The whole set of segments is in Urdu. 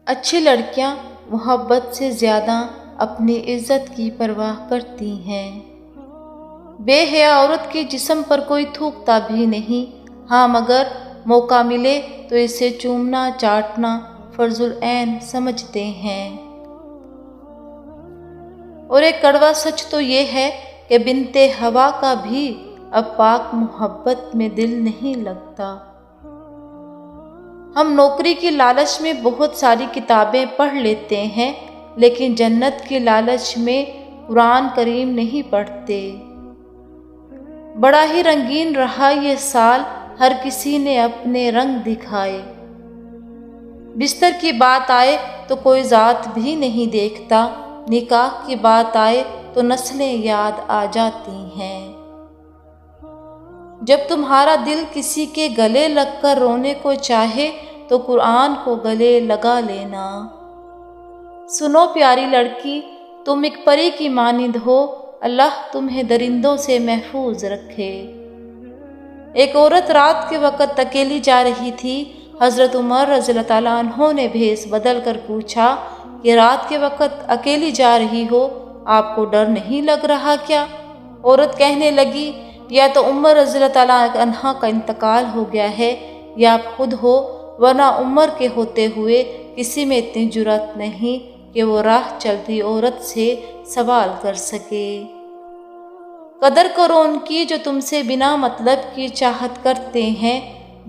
اچھی لڑکیاں محبت سے زیادہ اپنی عزت کی پرواہ کرتی ہیں۔ بے حیا عورت کے جسم پر کوئی تھوکتا بھی نہیں، ہاں مگر موقع ملے تو اسے چومنا چاٹنا فرض العین سمجھتے ہیں۔ اور ایک کڑوا سچ تو یہ ہے کہ بنت ہوا کا بھی اب پاک محبت میں دل نہیں لگتا۔ ہم نوکری کی لالچ میں بہت ساری کتابیں پڑھ لیتے ہیں، لیکن جنت کی لالچ میں قرآن کریم نہیں پڑھتے۔ بڑا ہی رنگین رہا یہ سال، ہر کسی نے اپنے رنگ دکھائے۔ بستر کی بات آئے تو کوئی ذات بھی نہیں دیکھتا، نکاح کی بات آئے تو نسلیں یاد آ جاتی ہیں۔ جب تمہارا دل کسی کے گلے لگ کر رونے کو چاہے تو قرآن کو گلے لگا لینا۔ سنو پیاری لڑکی، تم ایک پری کی مانند ہو، اللہ تمہیں درندوں سے محفوظ رکھے۔ ایک عورت رات کے وقت اکیلی جا رہی تھی۔ حضرت عمر رضی اللہ تعالیٰ عنہ نے بھیس بدل کر پوچھا کہ رات کے وقت اکیلی جا رہی ہو، آپ کو ڈر نہیں لگ رہا کیا؟ عورت کہنے لگی، یا تو عمر رضی اللہ تعالیٰ عنہ کا انتقال ہو گیا ہے یا آپ خود ہو، ورنہ عمر کے ہوتے ہوئے کسی میں اتنی جرأت نہیں کہ وہ راہ چلتی عورت سے سوال کر سکے۔ قدر کرو ان کی جو تم سے بنا مطلب کی چاہت کرتے ہیں۔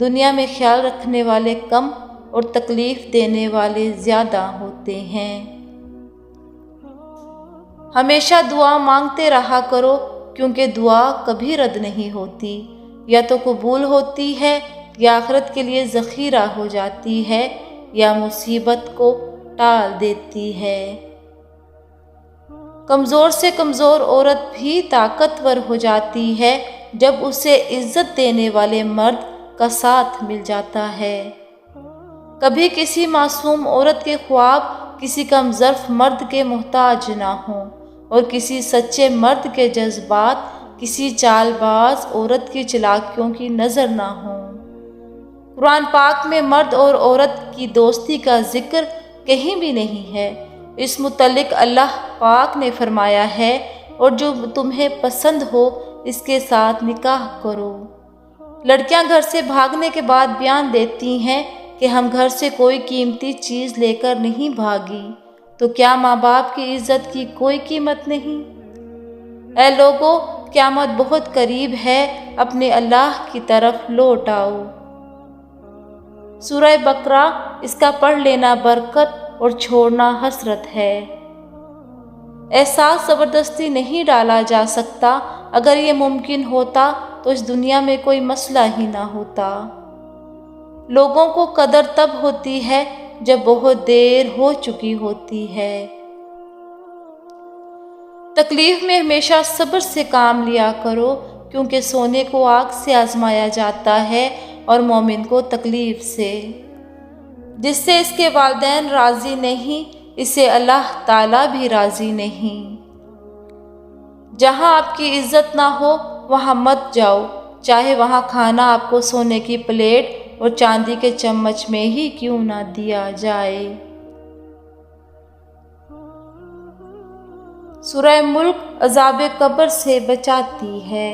دنیا میں خیال رکھنے والے کم اور تکلیف دینے والے زیادہ ہوتے ہیں۔ ہمیشہ دعا مانگتے رہا کرو، کیونکہ دعا کبھی رد نہیں ہوتی، یا تو قبول ہوتی ہے یا آخرت کے لیے ذخیرہ ہو جاتی ہے یا مصیبت کو ٹال دیتی ہے۔ کمزور سے کمزور عورت بھی طاقتور ہو جاتی ہے جب اسے عزت دینے والے مرد کا ساتھ مل جاتا ہے۔ کبھی کسی معصوم عورت کے خواب کسی کم ظرف مرد کے محتاج نہ ہوں، اور کسی سچے مرد کے جذبات کسی چال باز عورت کی چالاکیوں کی نظر نہ ہوں۔ قرآن پاک میں مرد اور عورت کی دوستی کا ذکر کہیں بھی نہیں ہے۔ اس متعلق اللہ پاک نے فرمایا ہے، اور جو تمہیں پسند ہو اس کے ساتھ نکاح کرو۔ لڑکیاں گھر سے بھاگنے کے بعد بیان دیتی ہیں کہ ہم گھر سے کوئی قیمتی چیز لے کر نہیں بھاگی، تو کیا ماں باپ کی عزت کی کوئی قیمت نہیں؟ اے لوگو، قیامت بہت قریب ہے، اپنے اللہ کی طرف لوٹ آؤ۔ سورہ بقرہ، اس کا پڑھ لینا برکت اور چھوڑنا حسرت ہے۔ احساس زبردستی نہیں ڈالا جا سکتا، اگر یہ ممکن ہوتا تو اس دنیا میں کوئی مسئلہ ہی نہ ہوتا۔ لوگوں کو قدر تب ہوتی ہے جب بہت دیر ہو چکی ہوتی ہے۔ تکلیف میں ہمیشہ صبر سے کام لیا کرو، کیونکہ سونے کو آگ سے آزمایا جاتا ہے اور مومن کو تکلیف سے۔ جس سے اس کے والدین راضی نہیں، اسے اللہ تعالیٰ بھی راضی نہیں۔ جہاں آپ کی عزت نہ ہو وہاں مت جاؤ، چاہے وہاں کھانا آپ کو سونے کی پلیٹ اور چاندی کے چمچ میں ہی کیوں نہ دیا جائے۔ سورہ ملک عذاب قبر سے بچاتی ہے۔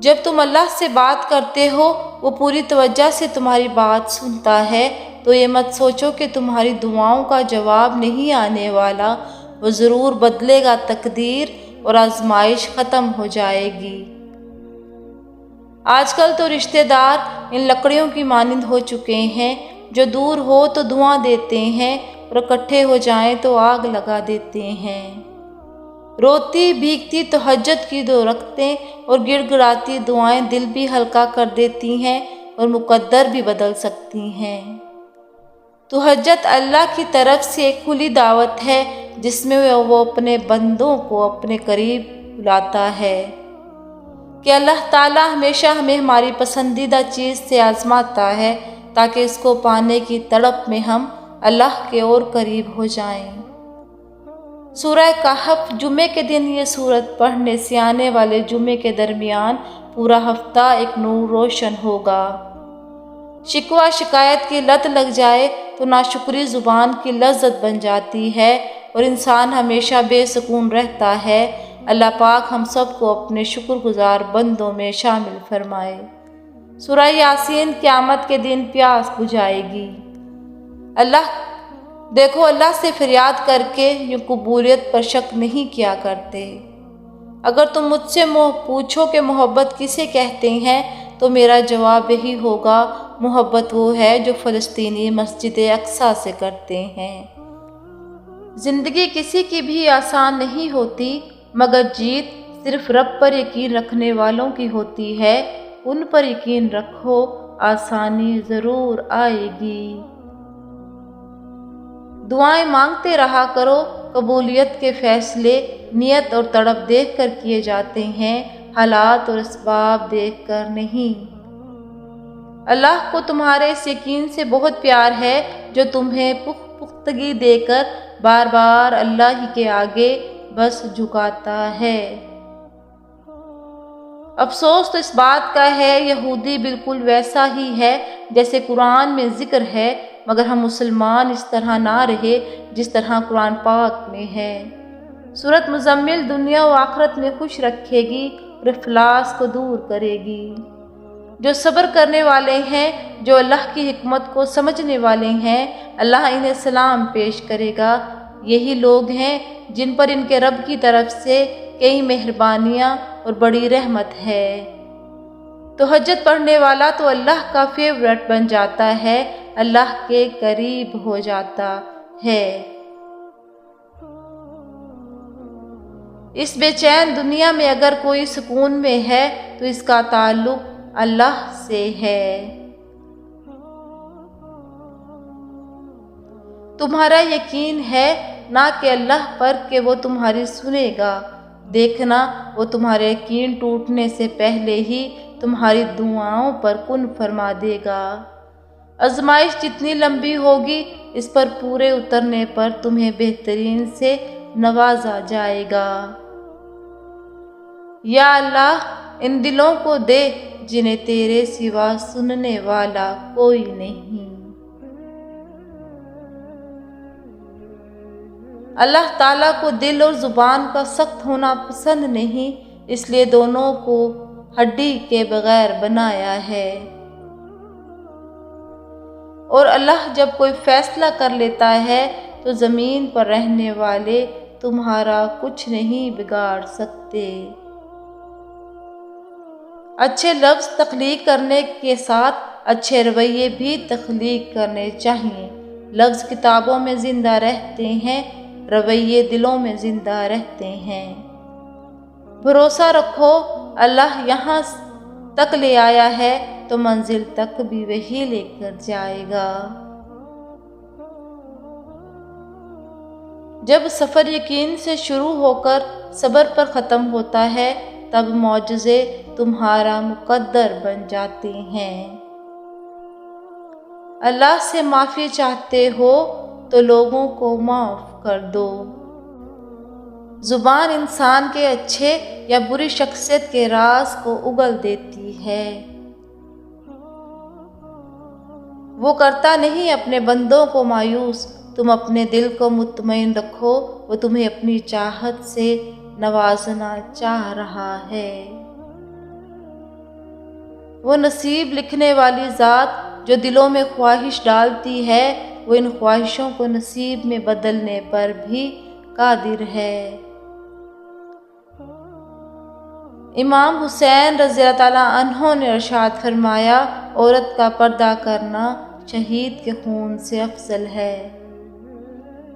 جب تم اللہ سے بات کرتے ہو، وہ پوری توجہ سے تمہاری بات سنتا ہے، تو یہ مت سوچو کہ تمہاری دعاؤں کا جواب نہیں آنے والا، وہ ضرور بدلے گا تقدیر اور آزمائش ختم ہو جائے گی۔ آج کل تو رشتہ دار ان لکڑیوں کی مانند ہو چکے ہیں، جو دور ہو تو دعا دیتے ہیں اور اکٹھے ہو جائیں تو آگ لگا دیتے ہیں۔ روتی بھیگتی تہجد کی 2 رکعتیں اور گڑ گڑاتی دعائیں دل بھی ہلکا کر دیتی ہیں اور مقدر بھی بدل سکتی ہیں۔ تہجد اللہ کی طرف سے ایک کھلی دعوت ہے، جس میں وہ اپنے بندوں کو اپنے قریب بلاتا ہے کہ اللہ تعالیٰ ہمیشہ ہمیں ہماری پسندیدہ چیز سے آزماتا ہے، تاکہ اس کو پانے کی تڑپ میں ہم اللہ کے اور قریب ہو جائیں۔ سورہ کہف، جمعے کے دن یہ سورت پڑھنے سے آنے والے جمعے کے درمیان پورا ہفتہ ایک نور روشن ہوگا۔ شکوہ شکایت کی لت لگ جائے تو ناشکری زبان کی لذت بن جاتی ہے اور انسان ہمیشہ بے سکون رہتا ہے۔ اللہ پاک ہم سب کو اپنے شکر گزار بندوں میں شامل فرمائے۔ سورہ یاسین قیامت کے دن پیاس بجھائے گی۔ اللہ سے فریاد کر کے یوں قبولیت پر شک نہیں کیا کرتے۔ اگر تم مجھ سے پوچھو کہ محبت کسے کہتے ہیں تو میرا جواب یہی ہوگا، محبت وہ ہے جو فلسطینی مسجد اقصیٰ سے کرتے ہیں۔ زندگی کسی کی بھی آسان نہیں ہوتی، مگر جیت صرف رب پر یقین رکھنے والوں کی ہوتی ہے۔ ان پر یقین رکھو، آسانی ضرور آئے گی۔ دعائیں مانگتے رہا کرو، قبولیت کے فیصلے نیت اور تڑپ دیکھ کر کیے جاتے ہیں، حالات اور اسباب دیکھ کر نہیں۔ اللہ کو تمہارے اس یقین سے بہت پیار ہے جو تمہیں پختگی دے کر بار بار اللہ ہی کے آگے بس جھکاتا ہے۔ افسوس تو اس بات کا ہے، یہودی بالکل ویسا ہی ہے جیسے قرآن میں ذکر ہے، مگر ہم مسلمان اس طرح نہ رہے جس طرح قرآن پاک میں ہے۔ سورۃ مزمل دنیا و آخرت میں خوش رکھے گی اور افلاس کو دور کرے گی۔ جو صبر کرنے والے ہیں، جو اللہ کی حکمت کو سمجھنے والے ہیں، اللہ انہیں سلام پیش کرے گا۔ یہی لوگ ہیں جن پر ان کے رب کی طرف سے کئی مہربانیاں اور بڑی رحمت ہے۔ تہجد پڑھنے والا تو اللہ کا فیورٹ بن جاتا ہے، اللہ کے قریب ہو جاتا ہے۔ اس بے چین دنیا میں اگر کوئی سکون میں ہے تو اس کا تعلق اللہ سے ہے۔ تمہارا یقین ہے نہ کہ اللہ پر کہ وہ تمہاری سنے گا، دیکھنا وہ تمہارے یقین ٹوٹنے سے پہلے ہی تمہاری دعاؤں پر کن فرما دے گا۔ آزمائش جتنی لمبی ہوگی اس پر پورے اترنے پر تمہیں بہترین سے نوازا جائے گا۔ یا اللہ ان دلوں کو دے جنہیں تیرے سوا سننے والا کوئی نہیں۔ اللہ تعالیٰ کو دل اور زبان کا سخت ہونا پسند نہیں، اس لیے دونوں کو ہڈی کے بغیر بنایا ہے۔ اور اللہ جب کوئی فیصلہ کر لیتا ہے تو زمین پر رہنے والے تمہارا کچھ نہیں بگاڑ سکتے۔ اچھے لفظ تخلیق کرنے کے ساتھ اچھے رویے بھی تخلیق کرنے چاہیے۔ لفظ کتابوں میں زندہ رہتے ہیں، رویے دلوں میں زندہ رہتے ہیں۔ بھروسہ رکھو اللہ یہاں تک لے آیا ہے تو منزل تک بھی وہی لے کر جائے گا۔ جب سفر یقین سے شروع ہو کر صبر پر ختم ہوتا ہے تب معجزے تمہارا مقدر بن جاتے ہیں۔ اللہ سے معافی چاہتے ہو تو لوگوں کو معاف کر دو۔ زبان انسان کے اچھے یا بری شخصیت کے راز کو اگل دیتی ہے۔ وہ کرتا نہیں اپنے بندوں کو مایوس، تم اپنے دل کو مطمئن رکھو، وہ تمہیں اپنی چاہت سے نوازنا چاہ رہا ہے۔ وہ نصیب لکھنے والی ذات جو دلوں میں خواہش ڈالتی ہے، وہ ان خواہشوں کو نصیب میں بدلنے پر بھی قادر ہے۔ امام حسین رضی اللہ تعالیٰ عنہ نے ارشاد فرمایا، عورت کا پردہ کرنا شہید کے خون سے افضل ہے۔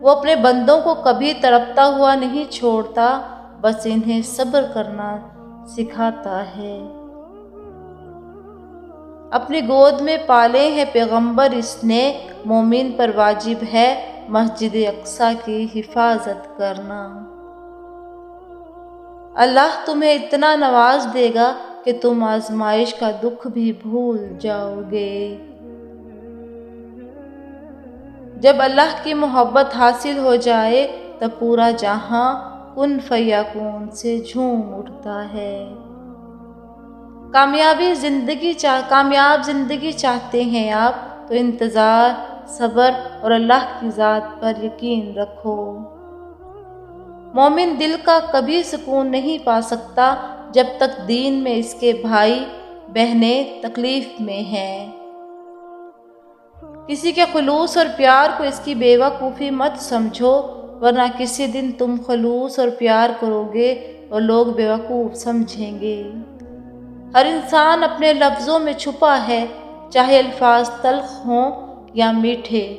وہ اپنے بندوں کو کبھی تڑپتا ہوا نہیں چھوڑتا، بس انہیں صبر کرنا سکھاتا ہے۔ اپنی گود میں پالے ہیں پیغمبر اس نے، مومن پر واجب ہے مسجد اقصیٰ کی حفاظت کرنا۔ اللہ تمہیں اتنا نواز دے گا کہ تم آزمائش کا دکھ بھی بھول جاؤ گے۔ جب اللہ کی محبت حاصل ہو جائے تب پورا جہاں کن فیکون سے جھوم اٹھتا ہے۔ کامیاب زندگی چاہتے ہیں آپ تو انتظار، صبر اور اللہ کی ذات پر یقین رکھو۔ مومن دل کا کبھی سکون نہیں پا سکتا جب تک دین میں اس کے بھائی بہنیں تکلیف میں ہیں۔ کسی کے خلوص اور پیار کو اس کی بے وقوفی مت سمجھو، ورنہ کسی دن تم خلوص اور پیار کرو گے اور لوگ بے وقوف سمجھیں گے۔ ہر انسان اپنے لفظوں میں چھپا ہے، چاہے الفاظ تلخ ہوں یا میٹھے۔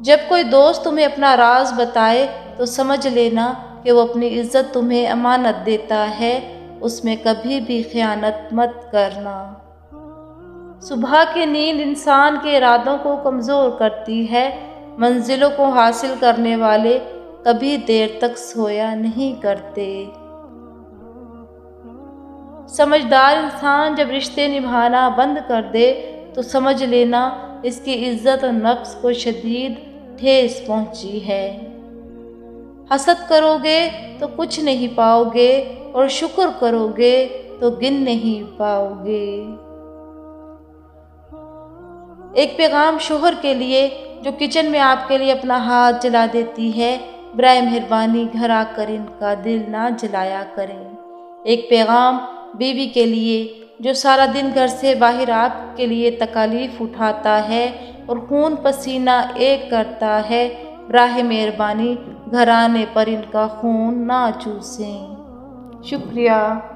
جب کوئی دوست تمہیں اپنا راز بتائے تو سمجھ لینا کہ وہ اپنی عزت تمہیں امانت دیتا ہے، اس میں کبھی بھی خیانت مت کرنا۔ صبح کی نیند انسان کے ارادوں کو کمزور کرتی ہے، منزلوں کو حاصل کرنے والے کبھی دیر تک سویا نہیں کرتے۔ سمجھدار انسان جب رشتے نبھانا بند کر دے تو سمجھ لینا اس کی عزت اور نفس کو شدید ٹھیس پہنچی ہے۔ حسد کرو گے تو کچھ نہیں پاؤ گے اور شکر کرو گے تو گن نہیں پاؤ گے۔ ایک پیغام شوہر کے لیے جو کچن میں آپ کے لیے اپنا ہاتھ جلا دیتی ہے، برائے مہربانی گھر آ کر ان کا دل نہ جلایا کریں۔ ایک پیغام بیوی کے لیے جو سارا دن گھر سے باہر آپ کے لیے تکالیف اٹھاتا ہے اور خون پسینہ ایک کرتا ہے، براہ مہربانی گھرانے پر ان کا خون نہ چوسیں۔ شکریہ۔